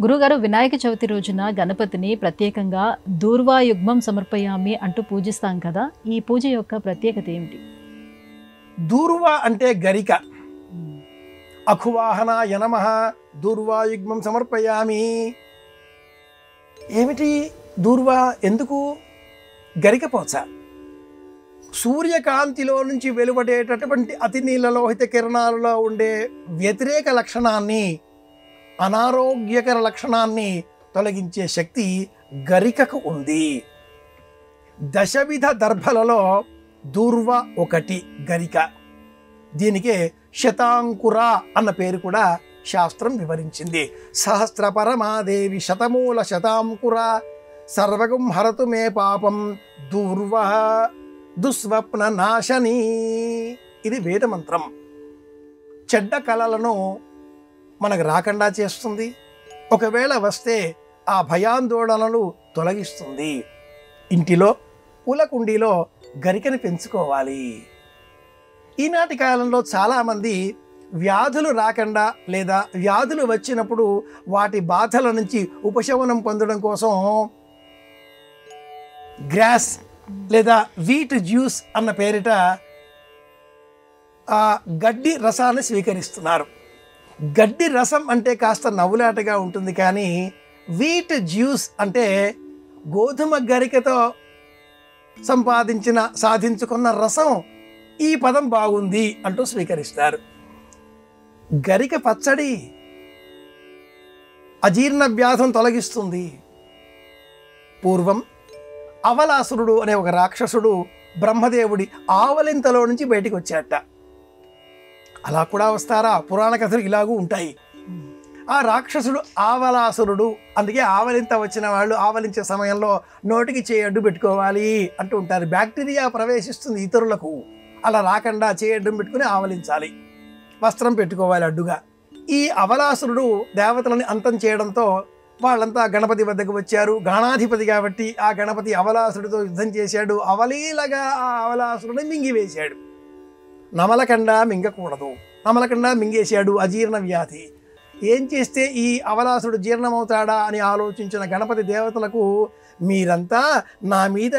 గురుగారు వినాయక చవితి రోజున గణపతిని ప్రత్యేకంగా దూర్వాయుగ్మం సమర్పయామి అంటూ పూజిస్తాం కదా. ఈ పూజ యొక్క ప్రత్యేకత ఏమిటి? దూర్వ అంటే గరిక. అఖువాహనాయ నమః దూర్వాయుగ్మం సమర్పయామి. ఏమిటి దూర్వ? ఎందుకు? గరిక పోచ. సూర్యకాంతిలో నుంచి వెలువడేటటువంటి అతి నీలలోహిత కిరణాలలో ఉండే వ్యతిరేక లక్షణాన్ని, అనారోగ్యకర లక్షణాన్ని తొలగించే శక్తి గరికకు ఉంది. దశవిధ దర్భలలో దూర్వ ఒకటి గరిక. దీనికే శతాంకుర అన్న పేరు కూడా శాస్త్రం వివరించింది. సహస్రపరమాదేవి శతమూల శతాంకుర సర్వగం హరతు మే పాపం దూర్వ దుస్వప్న నాశని. ఇది వేదమంత్రం. చెడ్డ కళలను మనకు రాకుండా చేస్తుంది. ఒకవేళ వస్తే ఆ భయాందోళనలు తొలగిస్తుంది. ఇంటిలో పూలకుండీలో గరికని పెంచుకోవాలి. ఈనాటి కాలంలో చాలామంది వ్యాధులు రాకుండా లేదా వ్యాధులు వచ్చినప్పుడు వాటి బాధల నుంచి ఉపశమనం పొందడం కోసం గ్రాస్ లేదా వీట్ జ్యూస్ అన్న పేరిట ఆ గడ్డి రసాన్ని స్వీకరిస్తున్నారు. గడ్డి రసం అంటే కాస్త నవ్వులాటగా ఉంటుంది, కానీ వీట్ జ్యూస్ అంటే గోధుమ గరికతో సాధించుకున్న రసం. ఈ పదం బాగుంది అంటూ స్వీకరిస్తారు. గరిక పచ్చడి అజీర్ణ వ్యాధం తొలగిస్తుంది. పూర్వం అవలాసురుడు అనే ఒక రాక్షసుడు బ్రహ్మదేవుడి ఆవలింతలో నుంచి బయటికి వచ్చాట. అలా కూడా వస్తారా? పురాణ కథలు ఇలాగూ ఉంటాయి. ఆ రాక్షసుడు ఆవలాసురుడు. అందుకే ఆవలింత వచ్చిన వాళ్ళు ఆవలించే సమయంలో నోటికి చేయి అడ్డు పెట్టుకోవాలి అంటూ ఉంటారు. బ్యాక్టీరియా ప్రవేశిస్తుంది ఇతరులకు. అలా రాకుండా చేయి అడ్డు పెట్టుకుని ఆవలించాలి. వస్త్రం పెట్టుకోవాలి అడ్డుగా. ఈ అవలాసురుడు దేవతలని అంతం చేయడంతో వాళ్ళంతా గణపతి వద్దకు వచ్చారు. గణాధిపతి కాబట్టి ఆ గణపతి అవలాసుడితో యుద్ధం చేశాడు. అవలీలగా ఆ అవలాసురుడిని మింగివేశాడు. నమలకండా మింగకూడదు. నమలకండా మింగేశాడు. అజీర్ణ వ్యాధి. ఏం చేస్తే ఈ అవలాసుడు జీర్ణమవుతాడా అని ఆలోచించిన గణపతి దేవతలకు, మీరంతా నా మీద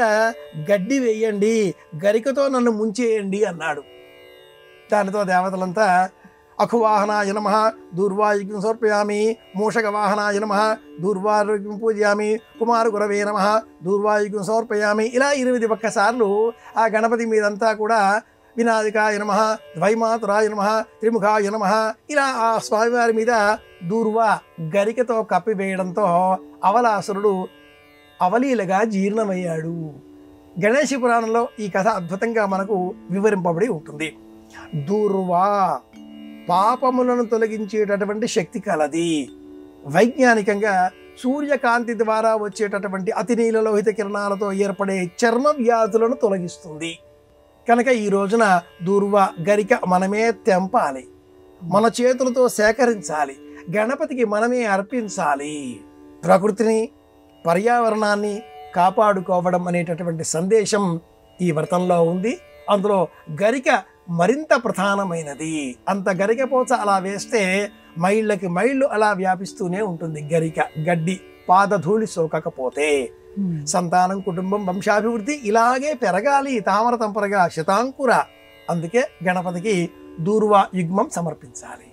గడ్డి వేయండి, గరికతో నన్ను ముంచేయండి అన్నాడు. దానితో దేవతలంతా అఖువాహనాయ నమః దూర్వాయుగ్మం సమర్పయామి, మూషక వాహనాయ నమః దూర్వాయుగ్మం పూజయామి, కుమార గురవే నమః దూర్వాయుగ్మం సమర్పయామి, ఇలా 21 సార్లు ఆ గణపతి మీదంతా కూడా వినాయకాయ నమః ద్వైమాతురాయ నమః త్రిముఖాయ నమః ఇలా ఆ స్వామివారి మీద దూర్వ గరికతో కప్పివేయడంతో అవలాసురుడు అవలీలగా జీర్ణమయ్యాడు. గణేశ పురాణంలో ఈ కథ అద్భుతంగా మనకు వివరింపబడి ఉంటుంది. దూర్వ పాపములను తొలగించేటటువంటి శక్తి కలది. వైజ్ఞానికంగా సూర్యకాంతి ద్వారా వచ్చేటటువంటి అతి నీలలోహిత కిరణాలతో ఏర్పడే చర్మ వ్యాధులను తొలగిస్తుంది. కనుక ఈ రోజున దూర్వ గరిక మనమే తెంపాలి, మన చేతులతో సేకరించాలి, గణపతికి మనమే అర్పించాలి. ప్రకృతిని, పర్యావరణాన్ని కాపాడుకోవడం అనేటటువంటి సందేశం ఈ వ్రతంలో ఉంది. అందులో గరిక మరింత ప్రధానమైనది. అంత గరిక పోచ అలా వేస్తే మైళ్ళకి మైళ్ళు అలా వ్యాపిస్తూనే ఉంటుంది. గరిక గడ్డి పాదధూళి సోకకపోతే సంతానం, కుటుంబం, వంశాభివృద్ధి ఇలాగే పెరగాలి. తామర తంపరగా శతాంకుర. అందుకే గణపతికి దూర్వ యుగ్మం సమర్పించాలి.